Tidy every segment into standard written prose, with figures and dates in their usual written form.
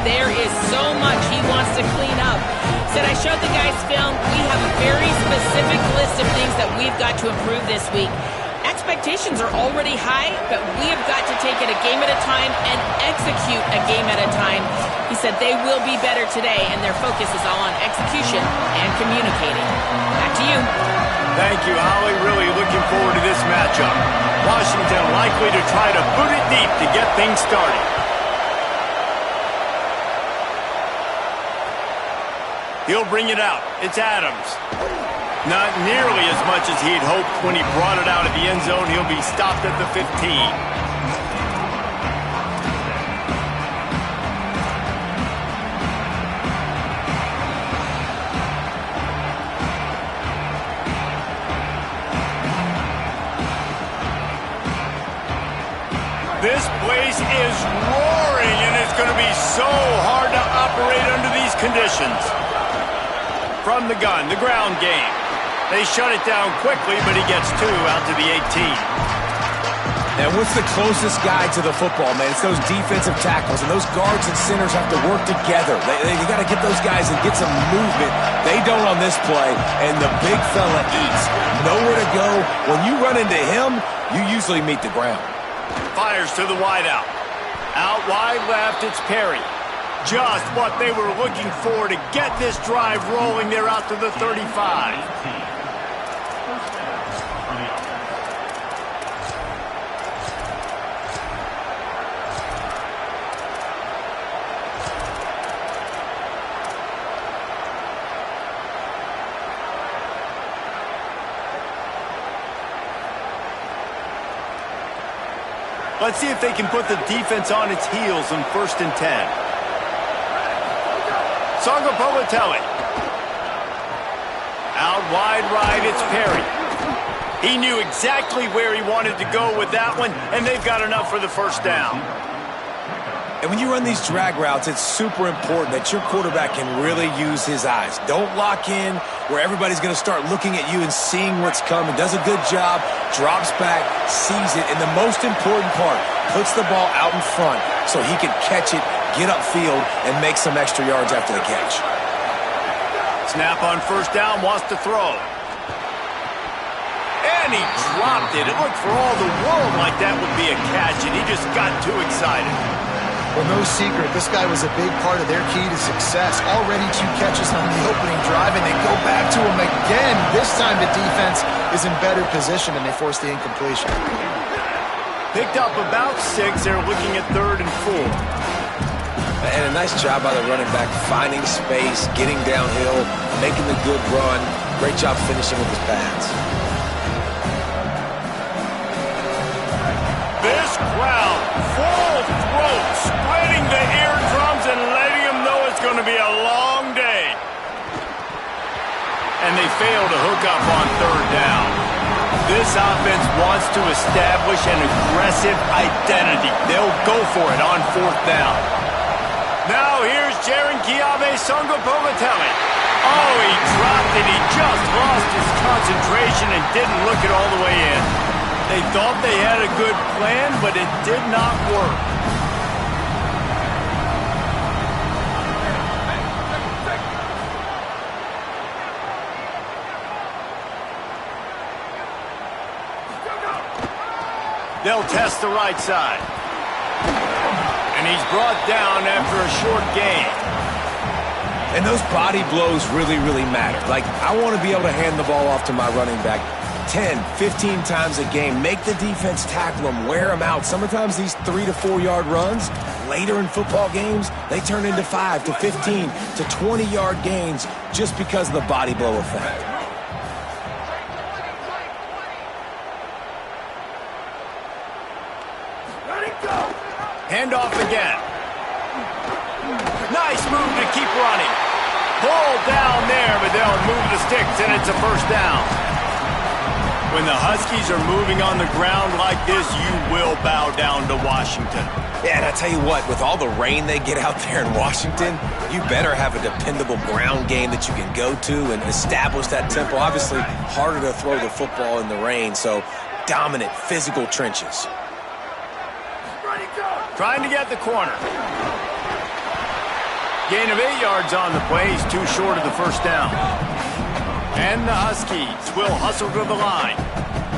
there is so much he wants to clean up. Said, I showed the guys film. We have a very specific list of things that we've got to improve this week. Expectations are already high, but we have got to take it a game at a time and execute a game at a time. He said they will be better today, and their focus is all on execution and communicating. Back to you. Thank you, Holly. Really looking forward to this matchup. Washington likely to try to boot it deep to get things started. He'll bring it out. It's Adams. Not nearly as much as he'd hoped when he brought it out of the end zone. He'll be stopped at the 15. This place is roaring, and it's going to be so hard to operate under these conditions. From the gun, the ground game. They shut it down quickly, but he gets 2 out to the 18. And what's the closest guy to the football, man? It's those defensive tackles, and those guards and centers have to work together. You got to get those guys and get some movement. They don't on this play, and the big fella eats. Nowhere to go. When you run into him, you usually meet the ground. Fires to the wideout. Out wide left, it's Perry. Just what they were looking for to get this drive rolling. They're out to the 35. Let's see if they can put the defense on its heels on 1st and 10. Ncaa27. Out wide right, it's Perry. He knew exactly where he wanted to go with that one, and they've got enough for the first down. And when you run these drag routes, it's super important that your quarterback can really use his eyes. Don't lock in where everybody's going to start looking at you and seeing what's coming. Does a good job, drops back, sees it, and the most important part, puts the ball out in front so he can catch it, get upfield, and make some extra yards after the catch. Snap on 1st down, wants to throw. And he dropped it. It looked for all the world like that would be a catch, and he just got too excited. Well, no secret, this guy was a big part of their key to success. Already 2 catches on the opening drive, and they go back to him again. This time the defense is in better position, and they force the incompletion. Picked up about 6. They're looking at 3rd and 4. And a nice job by the running back, finding space, getting downhill, making the good run. Great job finishing with his pads. This crowd, full throat, spreading the eardrums and letting them know it's going to be a long day. And they fail to hook up on 3rd down. This offense wants to establish an aggressive identity. They'll go for it on 4th down. Now here's Ncaa27. Oh, he dropped it. He just lost his concentration and didn't look it all the way in. They thought they had a good plan, but it did not work. They'll test the right side. And he's brought down after a short gain. And those body blows really, really matter. Like, I want to be able to hand the ball off to my running back 10, 15 times a game. Make the defense tackle them, wear them out. Sometimes these 3 to 4 yard runs, later in football games, they turn into 5 to 15 to 20 yard gains just because of the body blow effect. Handoff again. Nice move to keep running. Pull down there, but they'll move the sticks, and it's a 1st down. When the Huskies are moving on the ground like this, you will bow down to Washington. Yeah, and I tell you what, with all the rain they get out there in Washington, you better have a dependable ground game that you can go to and establish that tempo. Obviously, harder to throw the football in the rain, so dominant, physical trenches. Trying to get the corner. Gain of 8 yards on the play. He's too short of the first down. And the Huskies will hustle to the line.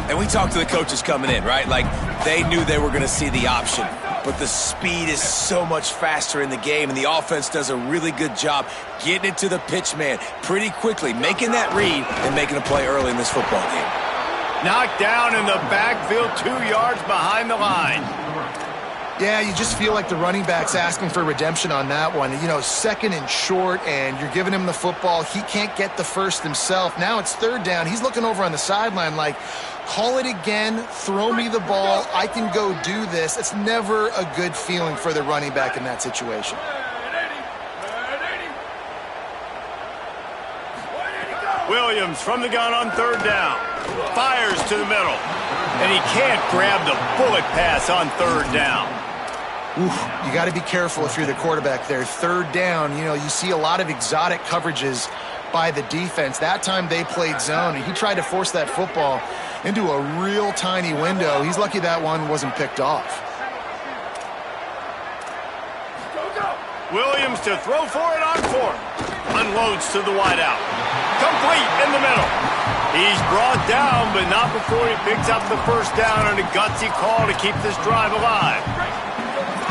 And we talked to the coaches coming in, right? Like, they knew they were going to see the option. But the speed is so much faster in the game, and the offense does a really good job getting it to the pitch man pretty quickly, making that read and making a play early in this football game. Knocked down in the backfield, 2 yards behind the line. Yeah, you just feel like the running back's asking for redemption on that one. You know, second and short, and you're giving him the football. He can't get the first himself. Now it's third down. He's looking over on the sideline like, call it again, throw me the ball, I can go do this. It's never a good feeling for the running back in that situation. Williams from the gun on third down. Fires to the middle. And he can't grab the bullet pass on third down. Oof, you got to be careful if you're the quarterback there. Third down, you know, you see a lot of exotic coverages by the defense. That time they played zone, and he tried to force that football into a real tiny window. He's lucky that one wasn't picked off. Williams to throw for it on fourth. Unloads to the wideout. Complete in the middle. He's brought down, but not before he picks up the first down on a gutsy call to keep this drive alive.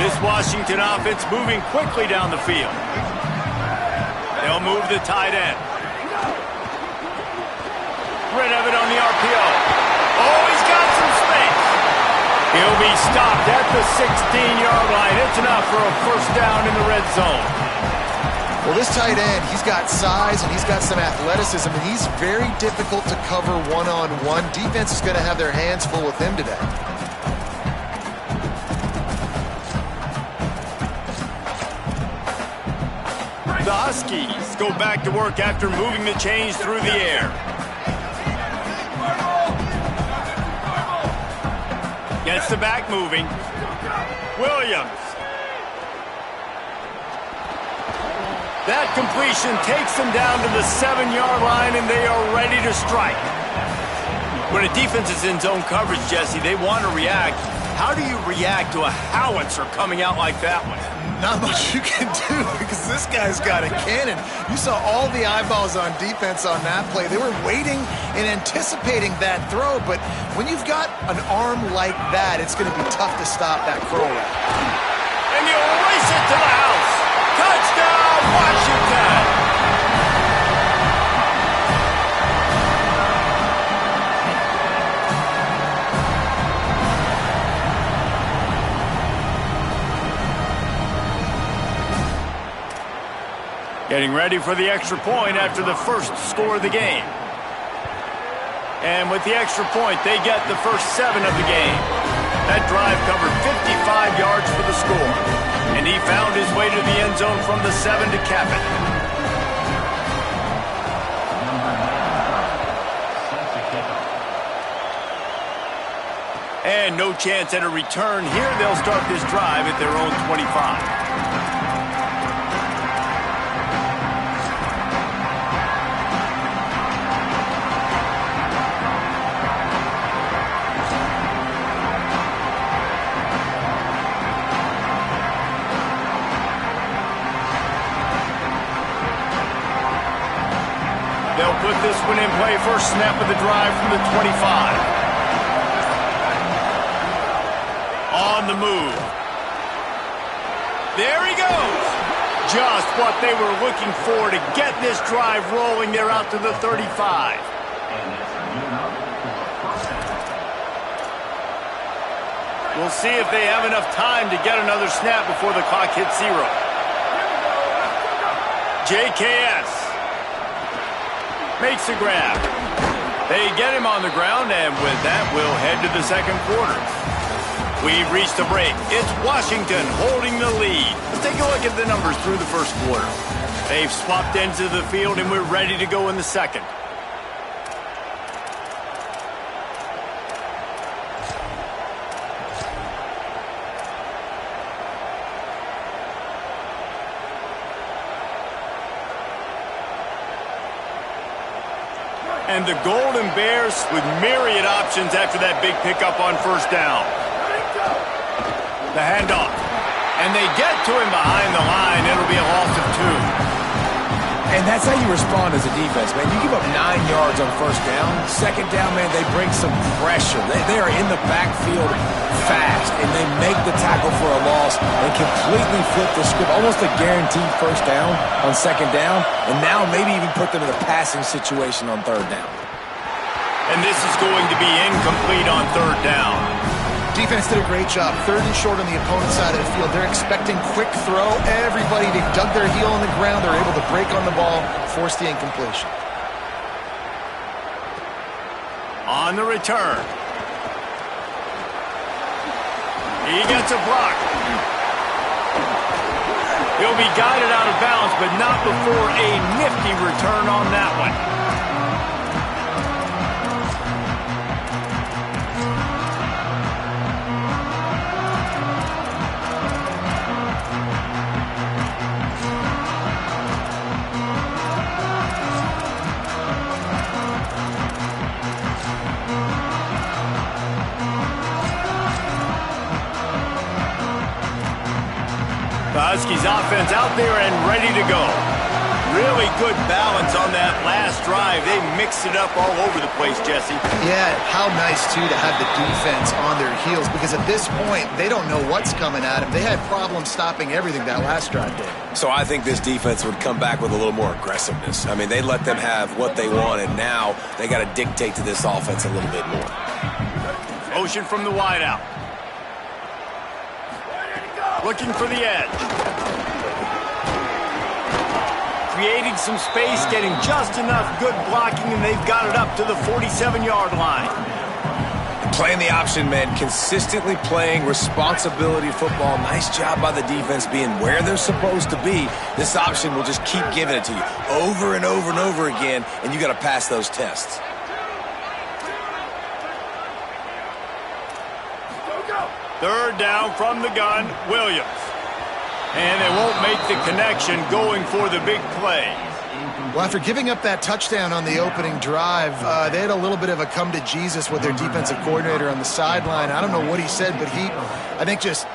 This Washington offense moving quickly down the field. They'll move the tight end. Rid of it on the RPO. Oh, he's got some space. He'll be stopped at the 16-yard line. It's enough for a first down in the red zone. Well, this tight end, he's got size and he's got some athleticism, and he's very difficult to cover one-on-one. Defense is going to have their hands full with him today. The Huskies go back to work after moving the chains through the air. Gets the back moving. Williams. That completion takes them down to the 7-yard line, and they are ready to strike. When a defense is in zone coverage, Jesse, they want to react. How do you react to a howitzer coming out like that one? Not much you can do because this guy's got a cannon. You saw all the eyeballs on defense on that play. They were waiting and anticipating that throw, but when you've got an arm like that, it's going to be tough to stop that curl route. And you race it to the house. Touchdown, Washington! Getting ready for the extra point after the first score of the game. And with the extra point, they get the first 7 of the game. That drive covered 55 yards for the score. And he found his way to the end zone from the 7 to cap it. And no chance at a return here. They'll start this drive at their own 25. They'll put this one in play. First snap of the drive from the 25. On the move. There he goes. Just what they were looking for to get this drive rolling. They're out to the 35. We'll see if they have enough time to get another snap before the clock hits 0. JKS makes a grab. They get him on the ground, and with that, we'll head to the second quarter. We've reached the break. It's Washington holding the lead. Let's take a look at the numbers through the first quarter. They've swapped ends of the field, and we're ready to go in the second. And the Golden Bears with myriad options after that big pickup on first down. The handoff. And they get to him behind the line. It'll be a loss of 2. And that's how you respond as a defense, man. You give up 9 yards on first down. Second down, man, they bring some pressure. They are in the backfield fast, and they make the tackle for a loss and completely flip the script. Almost a guaranteed first down on second down, and now maybe even put them in a passing situation on third down. And this is going to be incomplete on third down. Defense did a great job. 3rd and short on the opponent's side of the field. They're expecting quick throw. Everybody, they dug their heel on the ground. They're able to break on the ball, force the incompletion. On the return. He gets a block. He'll be guided out of bounds, but not before a nifty return on that one. Huskies offense out there and ready to go. Really good balance on that last drive. They mixed it up all over the place, Jesse. Yeah, how nice, too, to have the defense on their heels, because at this point, they don't know what's coming at them. They had problems stopping everything that last drive did. So I think this defense would come back with a little more aggressiveness. I mean, they let them have what they want, and now they got to dictate to this offense a little bit more. Motion from the wideout. Looking for the edge. Creating some space, getting just enough good blocking, and they've got it up to the 47-yard line. Playing the option, man. Consistently playing responsibility football. Nice job by the defense being where they're supposed to be. This option will just keep giving it to you over and over and over again, and you got to pass those tests. Third down from the gun, Williams. And they won't make the connection going for the big play. Well, after giving up that touchdown on the opening drive, they had a little bit of a come to Jesus with their defensive coordinator on the sideline. I don't know what he said, but he, I think, just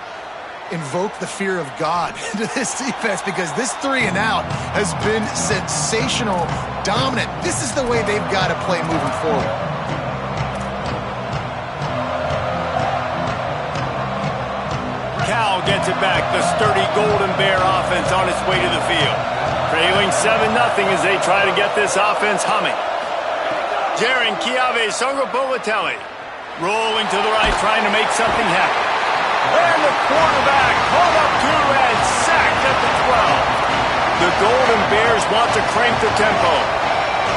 invoked the fear of God into this defense, because this 3 and out has been sensational, dominant. This is the way they've got to play moving forward. Cal gets it back. The sturdy Golden Bear offense on its way to the field. Trailing 7-0 as they try to get this offense humming. Ncaa27 rolling to the right, trying to make something happen. And the quarterback caught up to and sacked at the 12. The Golden Bears want to crank the tempo.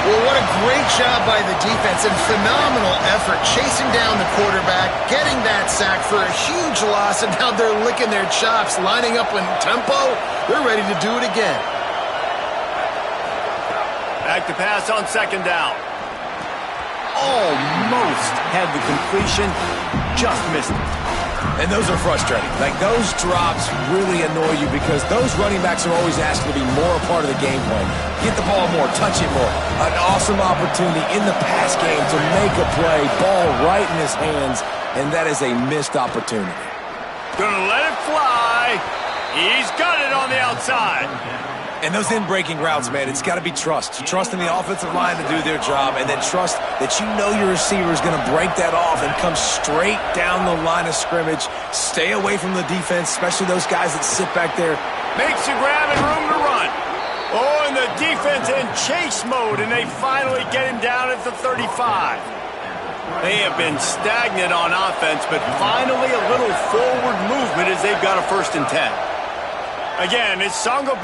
Well, what a great job by the defense and phenomenal effort chasing down the quarterback, getting that sack for a huge loss, and now they're licking their chops, lining up in tempo. They're ready to do it again. Back to pass on second down. Almost had the completion, just missed it. And those are frustrating. Like, those drops really annoy you because those running backs are always asked to be more a part of the game plan. Get the ball more, touch it more. An awesome opportunity in the pass game to make a play, ball right in his hands, and that is a missed opportunity. Gonna let it fly. He's got it on the outside. And those in-breaking routes, man, it's got to be trust. Trust in the offensive line to do their job, and then trust that you know your receiver is going to break that off and come straight down the line of scrimmage. Stay away from the defense, especially those guys that sit back there. Makes a grab and room to run. Oh, and the defense in chase mode, and they finally get him down at the 35. They have been stagnant on offense, but finally a little forward movement as they've got a 1st and 10. Again, it's Ncaa27.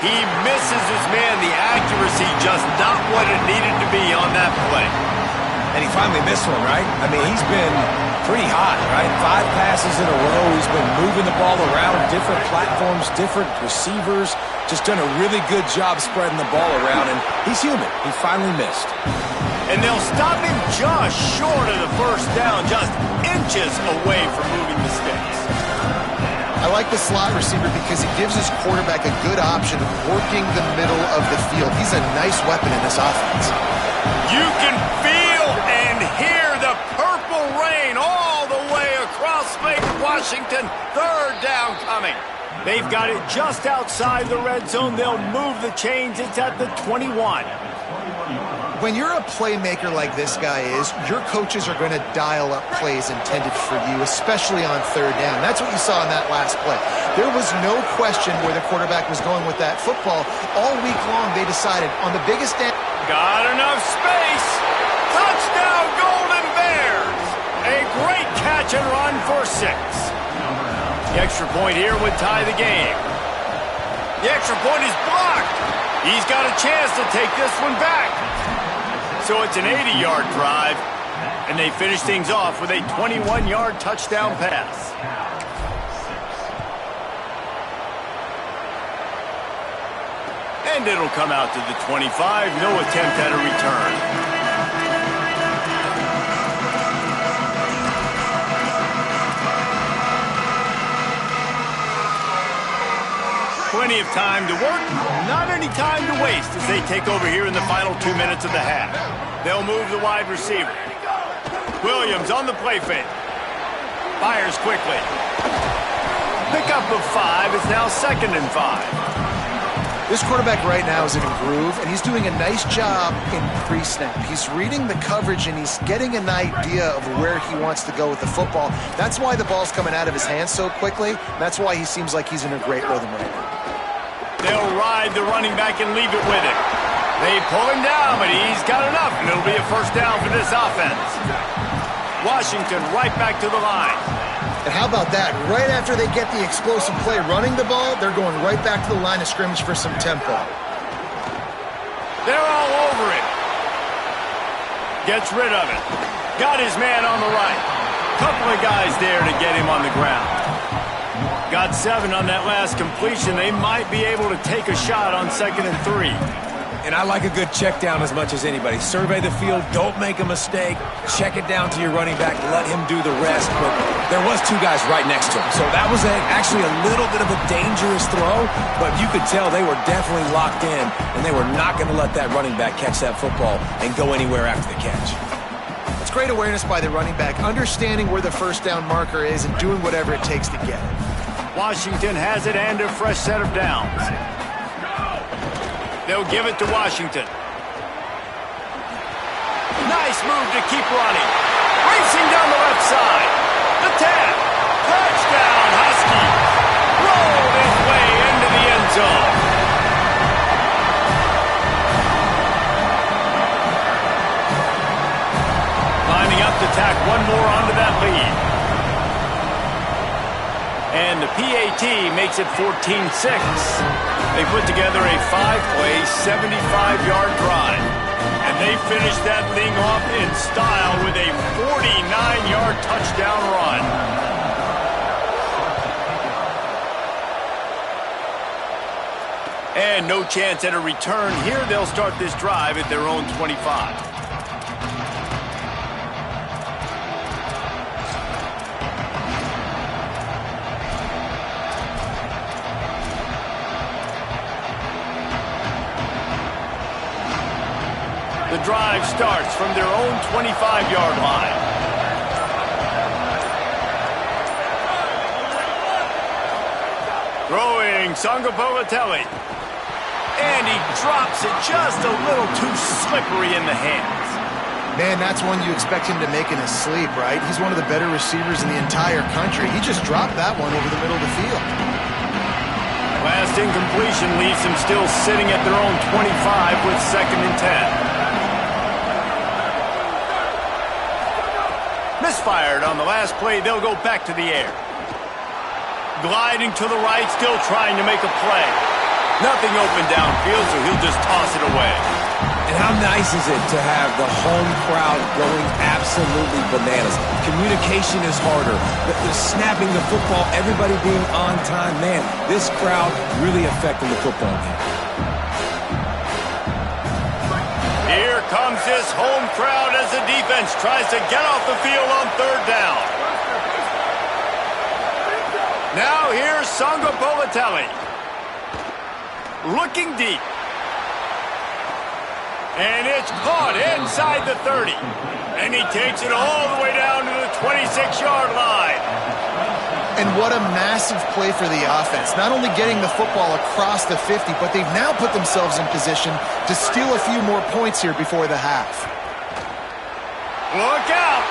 He misses his man. The accuracy just not what it needed to be on that play. And he finally missed one, right? I mean, he's been pretty hot, right? 5 passes in a row. He's been moving the ball around, different platforms, different receivers. Just done a really good job spreading the ball around, and he's human. He finally missed. And they'll stop him just short of the 1st down, just inches away from moving the sticks. I like the slot receiver because he gives his quarterback a good option of working the middle of the field. He's a nice weapon in this offense. You can feel and hear the purple rain all the way crossfade Washington. Third down coming. They've got it just outside the red zone. They'll move the chains. It's at the 21. When you're a playmaker like this guy is, your coaches are going to dial up plays intended for you, especially on third down. That's what you saw in that last play. There was no question where the quarterback was going with that football. All week long, they decided on the biggest down. Got enough space. Touchdown, Golden Bears. A great catch and run for 6. The extra point here would tie the game. The extra point is blocked. He's got a chance to take this one back. So it's an 80-yard drive, and they finish things off with a 21-yard touchdown pass. And it'll come out to the 25. No attempt at a return. Plenty of time to work, not any time to waste as they take over here in the final 2 minutes of the half. They'll move the wide receiver. Williams on the play fake. Fires quickly. Pickup of 5 is now 2nd and 5. This quarterback right now is in a groove, and he's doing a nice job in pre-snap. He's reading the coverage, and he's getting an idea of where he wants to go with the football. That's why the ball's coming out of his hands so quickly. That's why he seems like he's in a great rhythm right now. They'll ride the running back and leave it with him. They pull him down, but he's got enough, and it'll be a first down for this offense. Washington right back to the line. And how about that? Right after they get the explosive play running the ball, they're going right back to the line of scrimmage for some tempo. They're all over it. Gets rid of it. Got his man on the right. Couple of guys there to get him on the ground. Got 7 on that last completion. They might be able to take a shot on 2nd and 3. And I like a good check down as much as anybody. Survey the field, don't make a mistake. Check it down to your running back, let him do the rest. But there was 2 guys right next to him. So that was actually a little bit of a dangerous throw, but you could tell they were definitely locked in, and they were not going to let that running back catch that football and go anywhere after the catch. It's great awareness by the running back, understanding where the first down marker is and doing whatever it takes to get it. Washington has it and a fresh set of downs. They'll give it to Washington. Nice move to keep running. Racing down the left side. The 10. Touchdown, Huskies. Rolled his way into the end zone. Lining up to tack one more onto that lead. And the PAT makes it 14-6. They put together a 5-play, 75-yard drive. And they finish that thing off in style with a 49-yard touchdown run. And no chance at a return here. They'll start this drive at their own 25. The drive starts from their own 25-yard line. Throwing Ncaa27. And he drops it just a little too slippery in the hands. Man, that's one you expect him to make in his sleep, right? He's one of the better receivers in the entire country. He just dropped that one over the middle of the field. Last incompletion leaves them still sitting at their own 25 with 2nd and 10. Misfired on the last play. They'll go back to the air. Gliding to the right, still trying to make a play. Nothing open downfield, so he'll just toss it away. And how nice is it to have the home crowd going absolutely bananas? Communication is harder. The snapping the football, everybody being on time. Man, this crowd really affecting the football game. Here comes this home crowd as the defense tries to get off the field on 3rd down. Now here's Ncaa27. Looking deep. And it's caught inside the 30. And he takes it all the way down to the 26-yard line. And what a massive play for the offense. Not only getting the football across the 50, but they've now put themselves in position to steal a few more points here before the half. Look out!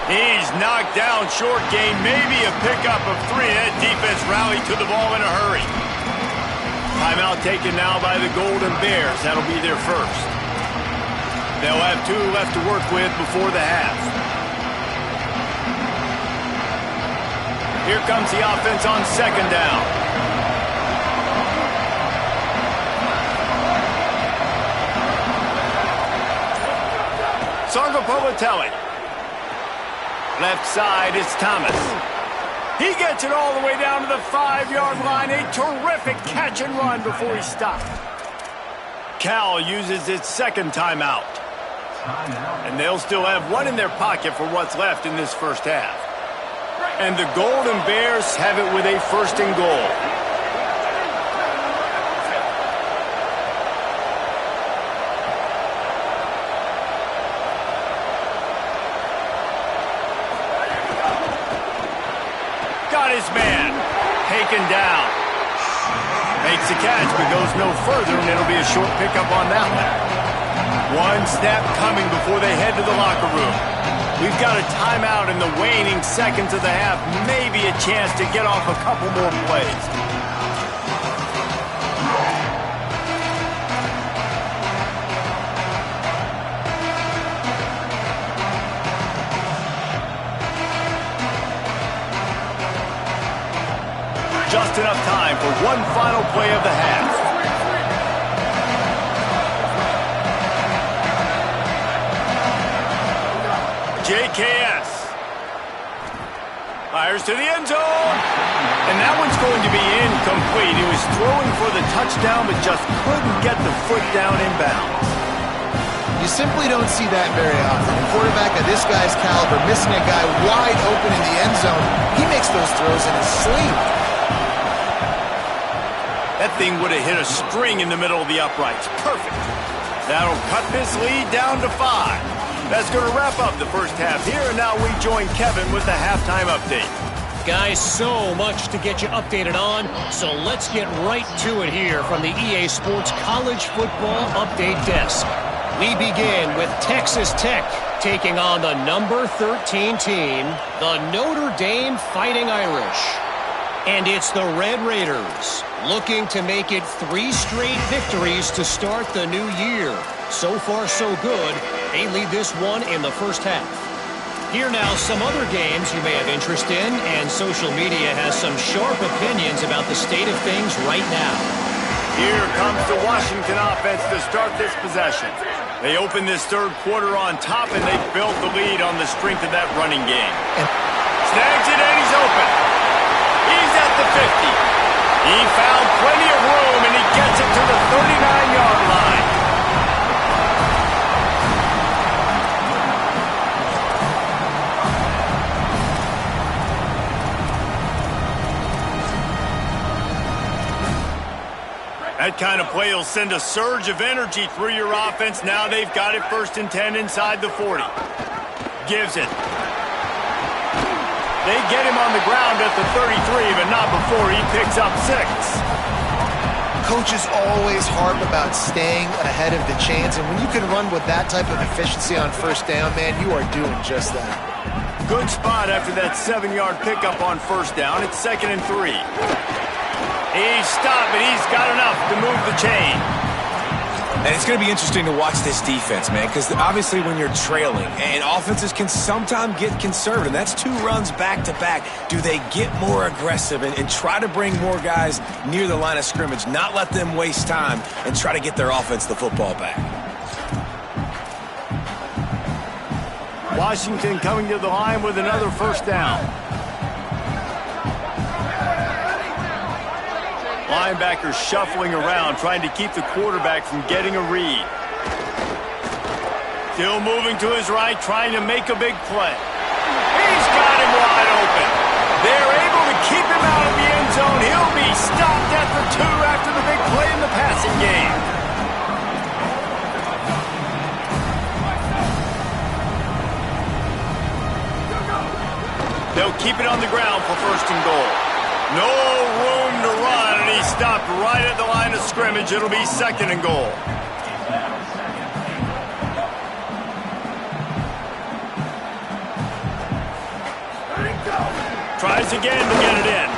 He's knocked down short gain, maybe a pickup of 3. That defense rallied to the ball in a hurry. Timeout taken now by the Golden Bears. That'll be their first. They'll have 2 left to work with before the half. Here comes the offense on second down. Sargopoulos. Left side is Thomas. He gets it all the way down to the 5-yard line. A terrific catch and run before he stopped. Cal uses its second timeout. And they'll still have 1 in their pocket for what's left in this first half. And the Golden Bears have it with a first and goal. Got his man. Taken down. Makes the catch, but goes no further, and it'll be a short pickup on that one. 1 snap coming before they head to the locker room. We've got a timeout in the waning seconds of the half. Maybe a chance to get off a couple more plays. Just enough time for one final play of the half. JKS fires to the end zone, and that one's going to be incomplete. He was throwing for the touchdown, but just couldn't get the foot down in bounds. You simply don't see that very often. A quarterback of this guy's caliber missing a guy wide open in the end zone. He makes those throws in his sleep. That thing would have hit a string in the middle of the uprights. Perfect. That'll cut this lead down to 5. That's going to wrap up the first half here, and now we join Kevin with the halftime update. Guys, so much to get you updated on, so let's get right to it here from the EA Sports College Football Update Desk. We begin with Texas Tech taking on the number 13 team, the Notre Dame Fighting Irish. And it's the Red Raiders looking to make it 3 straight victories to start the new year. So far, so good. They lead this one in the first half. Here now, some other games you may have interest in, and social media has some sharp opinions about the state of things right now. Here comes the Washington offense to start this possession. They open this third quarter on top, and they built the lead on the strength of that running game. Snags it, and he's open. He's at the 50. He found plenty of room, and he gets it to the 39-yard line. That kind of play will send a surge of energy through your offense. Now they've got it 1st and 10 inside the 40. Gives it. They get him on the ground at the 33, but not before he picks up 6. Coaches always harp about staying ahead of the chains, and when you can run with that type of efficiency on first down, man, you are doing just that. Good spot after that 7-yard pickup on first down. It's 2nd and 3. He's stopped, but he's got enough to move the chain. And it's going to be interesting to watch this defense, man, because obviously when you're trailing, and offenses can sometimes get conservative. That's 2 runs back-to-back. Do they get more aggressive and try to bring more guys near the line of scrimmage, not let them waste time, and try to get their offense the football back? Washington coming to the line with another first down. Linebackers shuffling around, trying to keep the quarterback from getting a read. Still moving to his right, trying to make a big play. He's got him wide open. They're able to keep him out of the end zone. He'll be stopped at the 2 after the big play in the passing game. They'll keep it stopped right at the line of scrimmage. It'll be 2nd and goal. Tries again to get it in.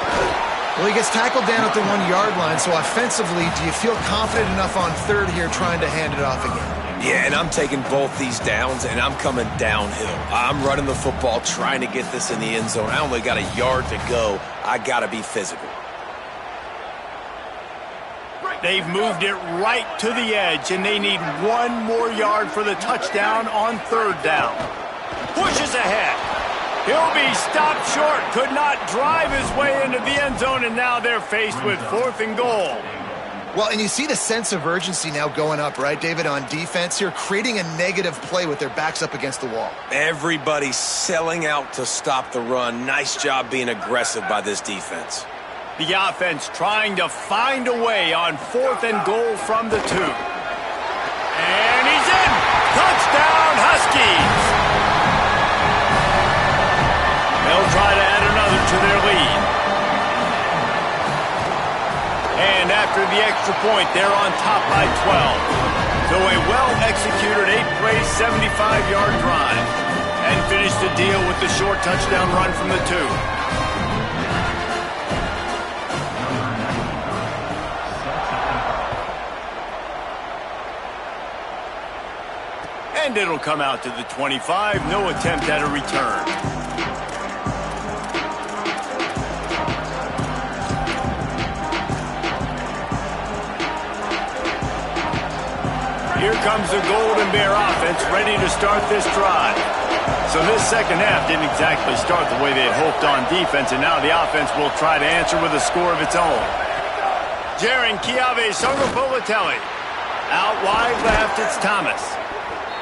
Well, he gets tackled down at the 1-yard line, so offensively, do you feel confident enough on 3rd here trying to hand it off again? Yeah, and I'm taking both these downs, and I'm coming downhill. I'm running the football, trying to get this in the end zone. I only got a yard to go. I got to be physical. They've moved it right to the edge, and they need 1 more yard for the touchdown on 3rd down. Pushes ahead. He'll be stopped short. Could not drive his way into the end zone, and now they're faced with 4th and goal. Well, and you see the sense of urgency now going up, right, David, on defense here, creating a negative play with their backs up against the wall. Everybody's selling out to stop the run. Nice job being aggressive by this defense. The offense trying to find a way on 4th and goal from the 2. And he's in! Touchdown, Huskies! They'll try to add another to their lead. And after the extra point, they're on top by 12. So a well-executed 8-play, 75-yard drive. And finish the deal with the short touchdown run from the 2. And it'll come out to the 25. No attempt at a return. Here comes the Golden Bear offense ready to start this drive. So this second half didn't exactly start the way they had hoped on defense, and now the offense will try to answer with a score of its own. Ncaa27. Out wide left, it's Thomas.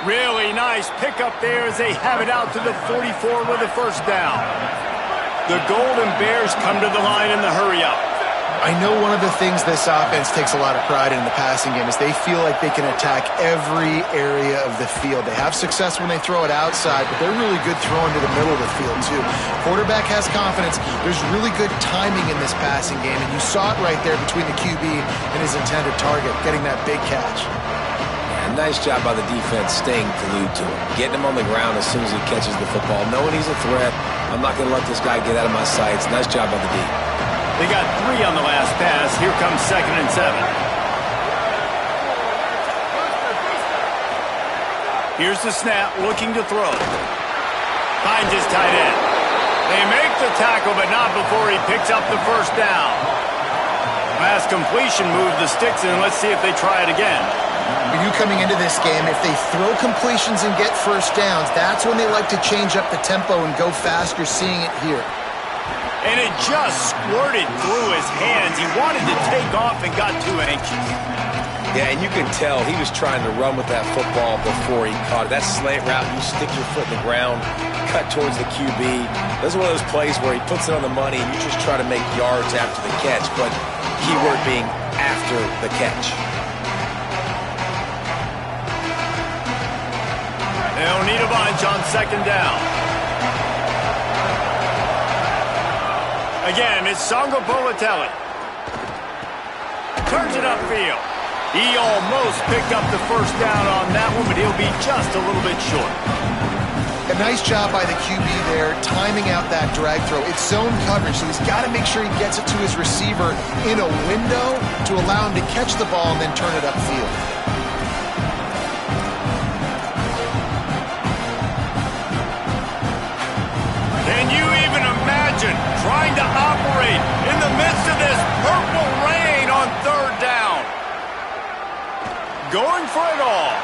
Really nice pickup there as they have it out to the 44 with a 1st down. The Golden Bears come to the line in the hurry-up. I know one of the things this offense takes a lot of pride in the passing game is they feel like they can attack every area of the field. They have success when they throw it outside, but they're really good throwing to the middle of the field, too. Quarterback has confidence. There's really good timing in this passing game, and you saw it right there between the QB and his intended target, getting that big catch. Yeah, nice job by the defense staying glued to him, getting him on the ground as soon as he catches the football, knowing he's a threat. I'm not going to let this guy get out of my sights. Nice job by the D. They got 3 on the last pass. Here comes 2nd and 7. Here's the snap, looking to throw. Finds his tight end. They make the tackle, but not before he picks up the 1st down. Last completion moved the sticks in. Let's see if they try it again. For you coming into this game, if they throw completions and get 1st downs, that's when they like to change up the tempo and go fast. You're seeing it here. And it just squirted through his hands. He wanted to take off and got too anxious. Yeah, and you can tell he was trying to run with that football before he caught it. That slant route, you stick your foot in the ground, cut towards the QB. This is one of those plays where he puts it on the money and you just try to make yards after the catch, but keyword being after the catch. They'll need a bunch on 2nd down. Again, it's Ncaa27. Turns it upfield. He almost picked up the 1st down on that one, but he'll be just a little bit short. A nice job by the QB there, timing out that drag throw. It's zone coverage, so he's got to make sure he gets it to his receiver in a window to allow him to catch the ball and then turn it upfield. Can you even imagine trying to operate in the midst of this purple rain on 3rd down? Going for it all.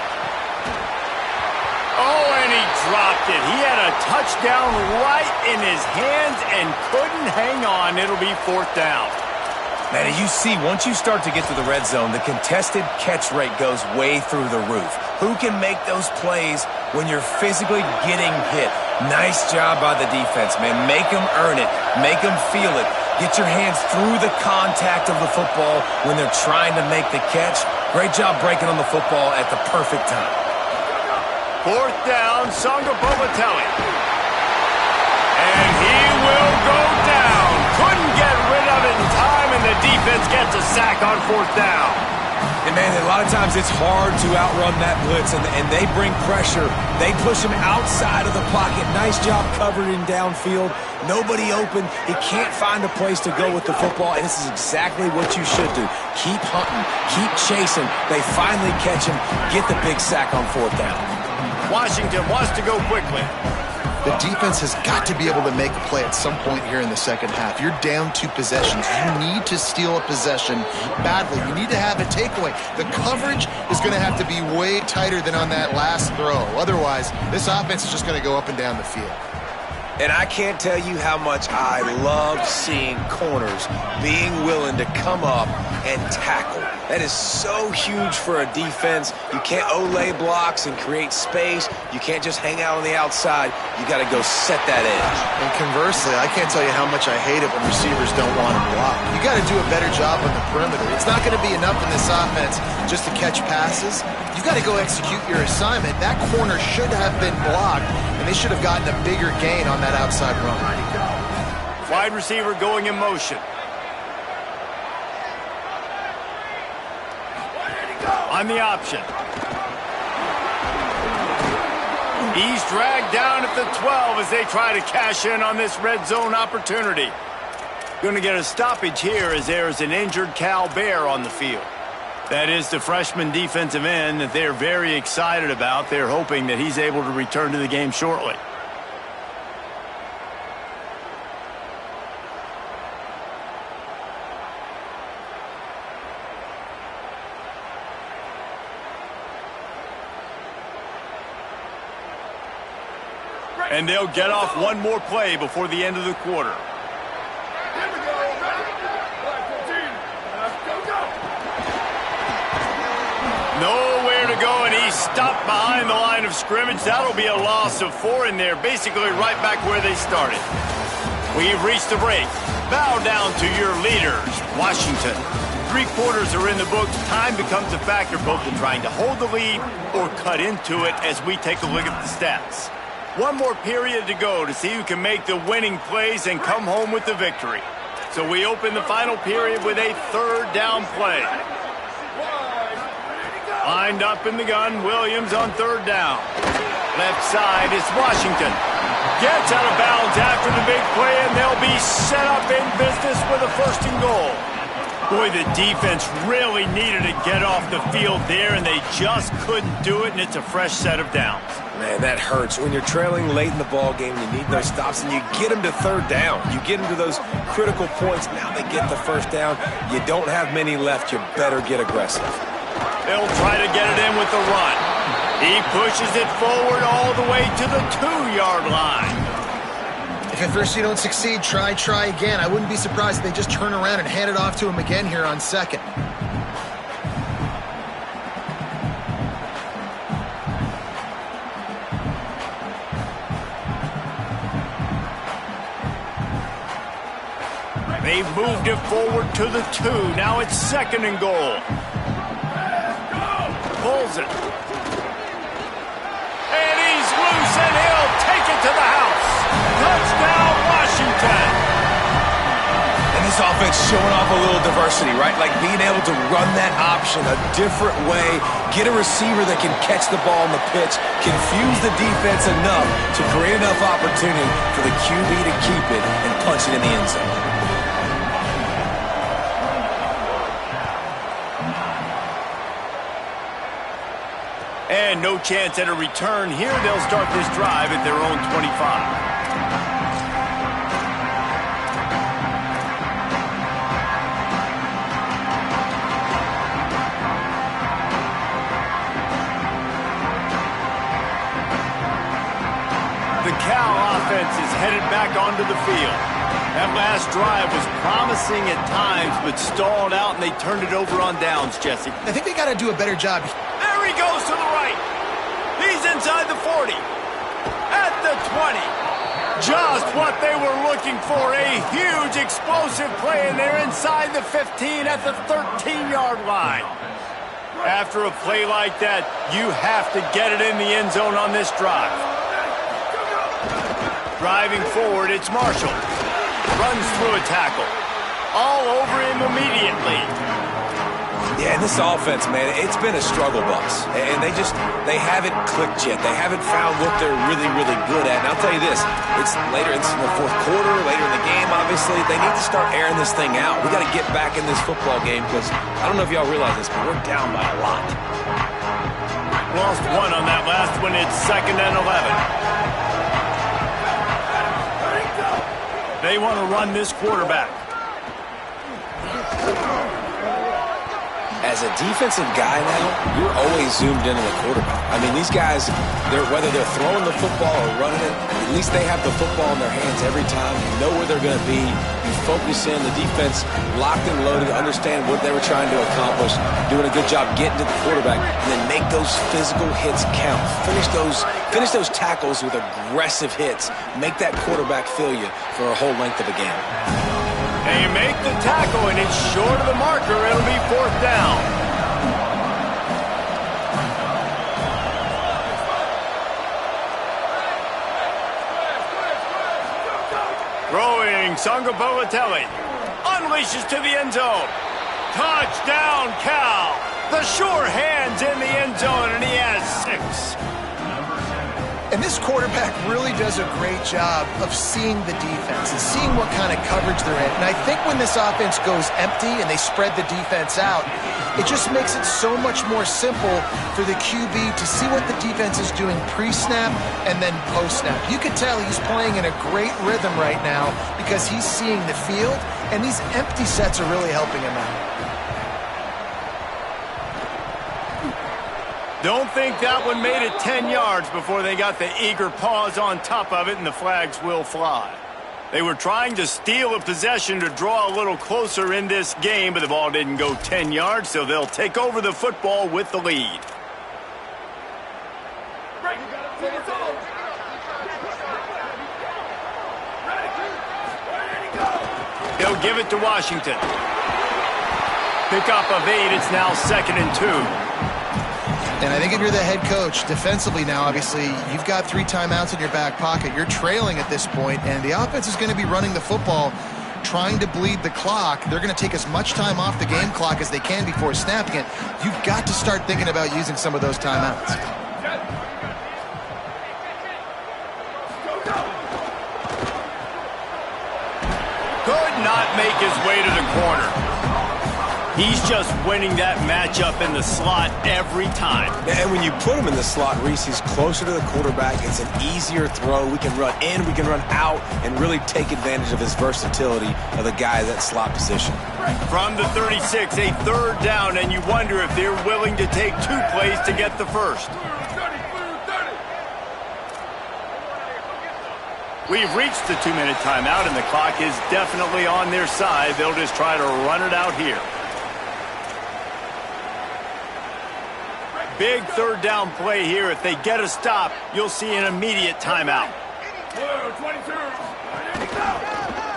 Oh, and he dropped it. He had a touchdown right in his hands and couldn't hang on. It'll be 4th down. Man, you see, once you start to get to the red zone, the contested catch rate goes way through the roof. Who can make those plays when you're physically getting hit? Nice job by the defense, man. Make them earn it. Make them feel it. Get your hands through the contact of the football when they're trying to make the catch. Great job breaking on the football at the perfect time. 4th down, Ncaa27. And he will go down. Couldn't get rid of it in time, and the defense gets a sack back on 4th down. And, man, a lot of times it's hard to outrun that blitz, and they bring pressure. They push him outside of the pocket. Nice job covering downfield. Nobody open. He can't find a place to go with the football, and this is exactly what you should do. Keep hunting. Keep chasing. They finally catch him. Get the big sack on 4th down. Washington wants to go quickly. The defense has got to be able to make a play at some point here in the second half. You're down 2 possessions. You need to steal a possession badly. You need to have a takeaway. The coverage is going to have to be way tighter than on that last throw. Otherwise, this offense is just going to go up and down the field. And I can't tell you how much I love seeing corners being willing to come up and tackle. That is so huge for a defense. You can't olay blocks and create space. You can't just hang out on the outside. You got to go set that edge. And conversely, I can't tell you how much I hate it when receivers don't want to block. You got to do a better job on the perimeter. It's not going to be enough in this offense just to catch passes. You got to go execute your assignment. That corner should have been blocked, and they should have gotten a bigger gain on that outside run. Wide receiver going in motion. On the option. He's dragged down at the 12 as they try to cash in on this red zone opportunity. Going to get a stoppage here as there's an injured Cal Bear on the field. That is the freshman defensive end that they're very excited about. They're hoping that he's able to return to the game shortly. And they'll get off one more play before the end of the quarter. Nowhere to go, and he's stopped behind the line of scrimmage. That'll be a loss of 4 in there, basically right back where they started. We've reached the break. Bow down to your leaders, Washington. 3 quarters are in the books. Time becomes a factor both in trying to hold the lead or cut into it as we take a look at the stats. One more period to go to see who can make the winning plays and come home with the victory. So we open the final period with a 3rd down play. Lined up in the gun, Williams on 3rd down. Left side is Washington. Gets out of bounds after the big play, and they'll be set up in business with a 1st and goal. Boy, the defense really needed to get off the field there, and they just couldn't do it, and it's a fresh set of downs. Man, that hurts. When you're trailing late in the ball game, you need those stops, and you get them to 3rd down. You get them to those critical points. Now they get the 1st down. You don't have many left. You better get aggressive. They'll try to get it in with the run. He pushes it forward all the way to the 2-yard line. If at first you don't succeed, try again. I wouldn't be surprised if they just turn around and hand it off to him again here on 2nd. They've moved it forward to the 2. Now it's 2nd and goal. Pulls it. And he's loose, and he'll take it to the house. Touchdown, Washington. And this offense showing off a little diversity, right? Like being able to run that option a different way, get a receiver that can catch the ball on the pitch, confuse the defense enough to create enough opportunity for the QB to keep it and punch it in the end zone. And no chance at a return here. They'll start this drive at their own 25. The Cal offense is headed back onto the field. That last drive was promising at times, but stalled out, and they turned it over on downs, Jesse. I think they got to do a better job. There he goes to the right. He's inside the 40. At the 20. Just what they were looking for. A huge explosive play, and they're inside the 15 at the 13-yard line. After a play like that, you have to get it in the end zone on this drive. Driving forward, it's Marshall. Runs through a tackle. All over him immediately. Yeah, and this offense, man, it's been a struggle bus. And they haven't clicked yet. They haven't found what they're really, really good at. And I'll tell you this, it's in the fourth quarter, later in the game, obviously. They need to start airing this thing out. We got to get back in this football game because I don't know if y'all realize this, but we're down by a lot. Lost one on that last one. It's 2nd and 11. They want to run this quarterback. As a defensive guy now, you're always zoomed in on the quarterback. I mean, these guys, whether they're throwing the football or running it, at least they have the football in their hands every time. You know where they're going to be. You focus in. The defense locked and loaded, understand what they were trying to accomplish, doing a good job getting to the quarterback, and then make those physical hits count. Finish those tackles with aggressive hits. Make that quarterback feel you for a whole length of a game. They make the tackle, and it's short of the marker. It'll be 4th down. Throwing, Ncaa27 unleashes to the end zone. Touchdown, Cal. The sure hands in the end zone, and he has 6. And this quarterback really does a great job of seeing the defense and seeing what kind of coverage they're in. And I think when this offense goes empty and they spread the defense out, it just makes it so much more simple for the QB to see what the defense is doing pre-snap and then post-snap. You can tell he's playing in a great rhythm right now because he's seeing the field, and these empty sets are really helping him out. Don't think that one made it 10 yards before they got the eager paws on top of it, and the flags will fly. They were trying to steal a possession to draw a little closer in this game, but the ball didn't go 10 yards, so they'll take over the football with the lead. They'll give it to Washington. Pickup of 8. It's now 2nd and 2. And I think if you're the head coach, defensively now, obviously, you've got 3 timeouts in your back pocket. You're trailing at this point, and the offense is going to be running the football, trying to bleed the clock. They're going to take as much time off the game clock as they can before snapping it. You've got to start thinking about using some of those timeouts. Could not make his way to the corner. He's just winning that matchup in the slot every time. And when you put him in the slot, Reese, he's closer to the quarterback. It's an easier throw. We can run in, we can run out, and really take advantage of his versatility of the guy at that slot position. From the 36, a 3rd down, and you wonder if they're willing to take 2 plays to get the first. We've reached the 2-minute timeout, and the clock is definitely on their side. They'll just try to run it out here. Big 3rd down play here. If they get a stop, you'll see an immediate timeout.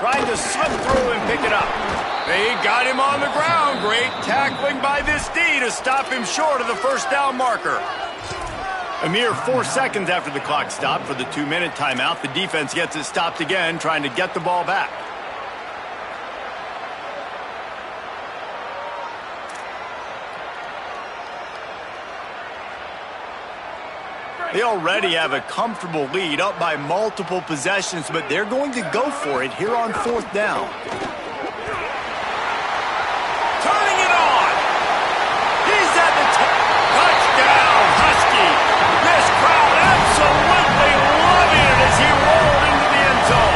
Trying to slip through and pick it up. They got him on the ground. Great tackling by this D to stop him short of the 1st down marker. A mere 4 seconds after the clock stopped for the 2-minute timeout, the defense gets it stopped again, trying to get the ball back. They already have a comfortable lead, up by multiple possessions, but they're going to go for it here on 4th down. Turning it on! He's at the touchdown, Husky! This crowd absolutely loving it as he rolled into the end zone.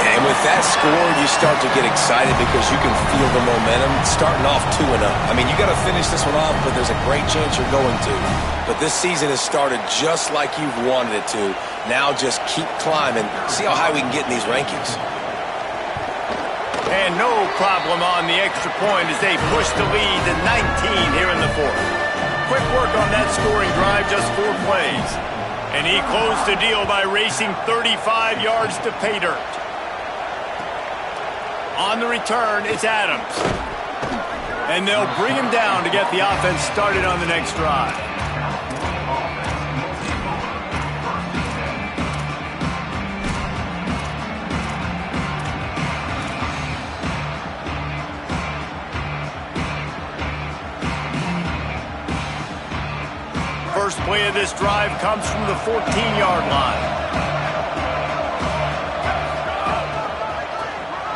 Yeah, and with that score, you start to get excited because you can feel the momentum starting off 2-0. I mean, you got to finish this one off, but there's a great chance you're going to. But this season has started just like you've wanted it to. Now just keep climbing. See how high we can get in these rankings. And no problem on the extra point as they push the lead to 19 here in the 4th. Quick work on that scoring drive, just 4 plays. And he closed the deal by racing 35 yards to pay dirt. On the return, it's Adams. And they'll bring him down to get the offense started on the next drive. play of this drive comes from the 14-yard line.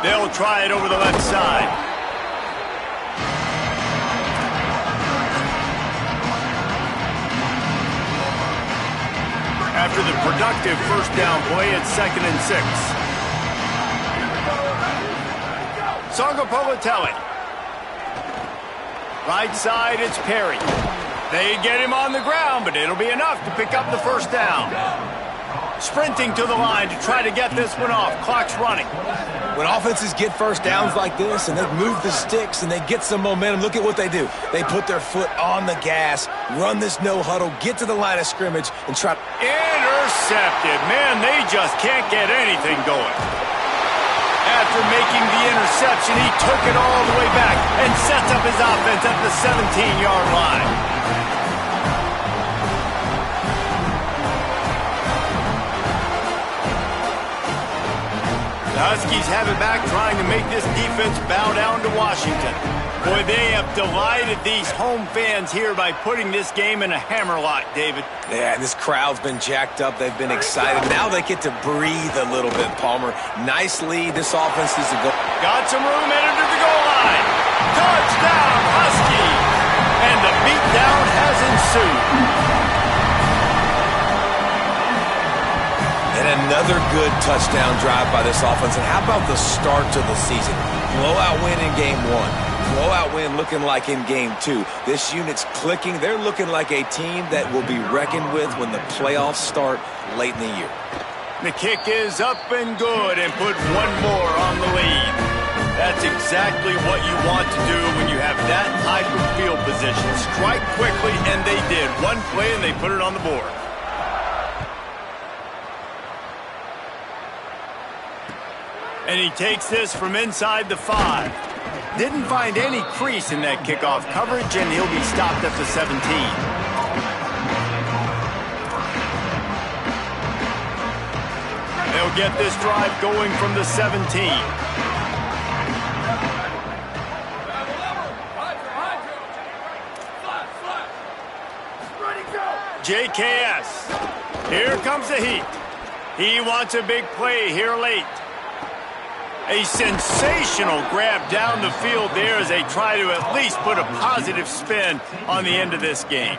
They'll try it over the left side. After the productive first down play, it's 2nd and 6. Ncaa27. Right side, it's Perry. They get him on the ground, but it'll be enough to pick up the first down. Sprinting to the line to try to get this one off. Clock's running. When offenses get first downs like this and they move the sticks and they get some momentum, look at what they do. They put their foot on the gas, run this no huddle, get to the line of scrimmage, and try. Intercepted. Man, they just can't get anything going. After making the interception, he took it all the way back and sets up his offense at the 17-yard line. The Huskies have it back, trying to make this defense bow down to Washington. Boy, they have delighted these home fans here by putting this game in a hammerlock, David. Yeah, this crowd's been jacked up. They've been excited. Now they get to breathe a little bit, Palmer. Nice lead. This offense is a goal. Got some room, headed to the goal line. Touchdown, Husky! And the beatdown has ensued. And another good touchdown drive by this offense. And how about the start to the season? Blowout win in game 1. Blowout win looking like in game 2. This unit's clicking. They're looking like a team that will be reckoned with when the playoffs start late in the year. The kick is up and good, and put one more on the lead. That's exactly what you want to do when you have that type of field position. Strike quickly, and they did. One play, and they put it on the board. And he takes this from inside the 5. Didn't find any crease in that kickoff coverage, and he'll be stopped at the 17. They'll get this drive going from the 17. JKS. Here comes the heat. He wants a big play here late. A sensational grab down the field there as they try to at least put a positive spin on the end of this game.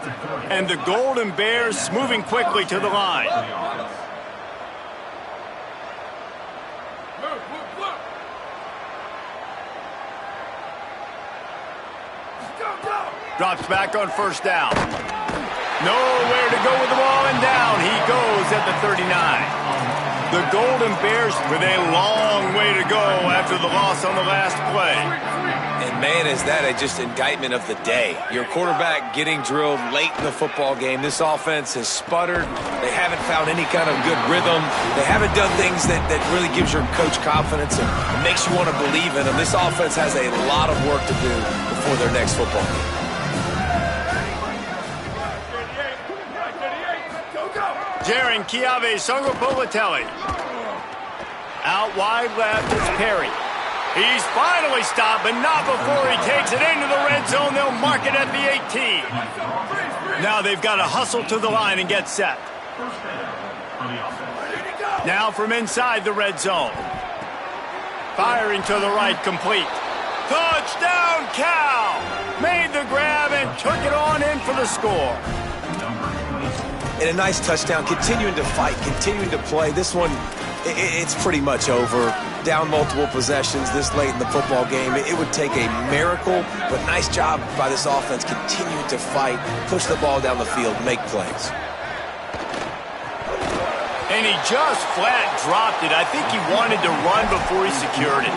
And the Golden Bears moving quickly to the line. Drops back on first down. Nowhere to go with the ball, and down he goes at the 39. The Golden Bears with a long way to go after the loss on the last play. And man, is that just indictment of the day. Your quarterback getting drilled late in the football game. This offense has sputtered. They haven't found any kind of good rhythm. They haven't done things that really gives your coach confidence and makes you want to believe in them. This offense has a lot of work to do before their next football game. Ncaa27. Out wide left is Perry. He's finally stopped, but not before he takes it into the red zone. They'll mark it at the 18. Now they've got to hustle to the line and get set. Now from inside the red zone. Firing to the right, complete. Touchdown, Cal! Made the grab and took it on in for the score. And a nice touchdown, continuing to fight, continuing to play. This one, it's pretty much over. Down multiple possessions this late in the football game. It would take a miracle, but nice job by this offense continuing to fight, push the ball down the field, make plays. And he just flat dropped it. I think he wanted to run before he secured it.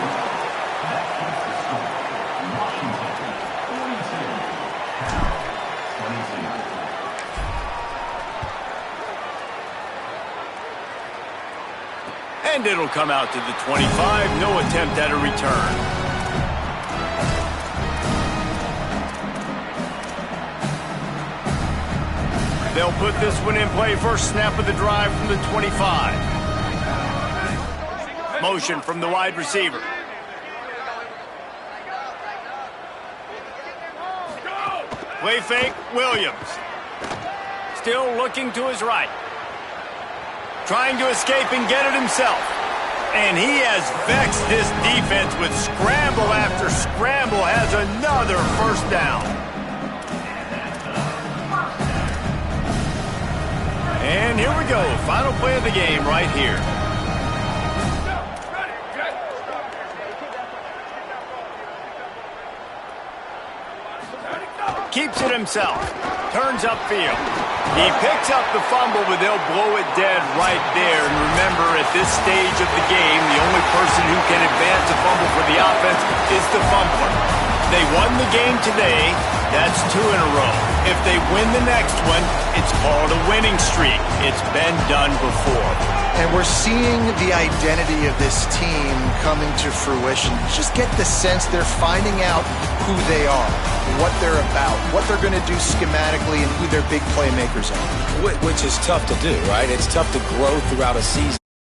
And it'll come out to the 25. No attempt at a return. They'll put this one in play. First snap of the drive from the 25. Motion from the wide receiver. Play fake, Williams. Still looking to his right. Trying to escape and get it himself. And he has vexed this defense with scramble after scramble. Has another first down. And here we go. Final play of the game right here. Keeps it himself. Turns upfield. He picks up the fumble, but they'll blow it dead right there. And remember, at this stage of the game, the only person who can advance a fumble for the offense is the fumbler. They won the game today. That's 2 in a row. If they win the next one, it's called a winning streak. It's been done before. And we're seeing the identity of this team coming to fruition. Just get the sense they're finding out who they are, what they're about, what they're going to do schematically, and who their big playmakers are. Which is tough to do, right? It's tough to grow throughout a season.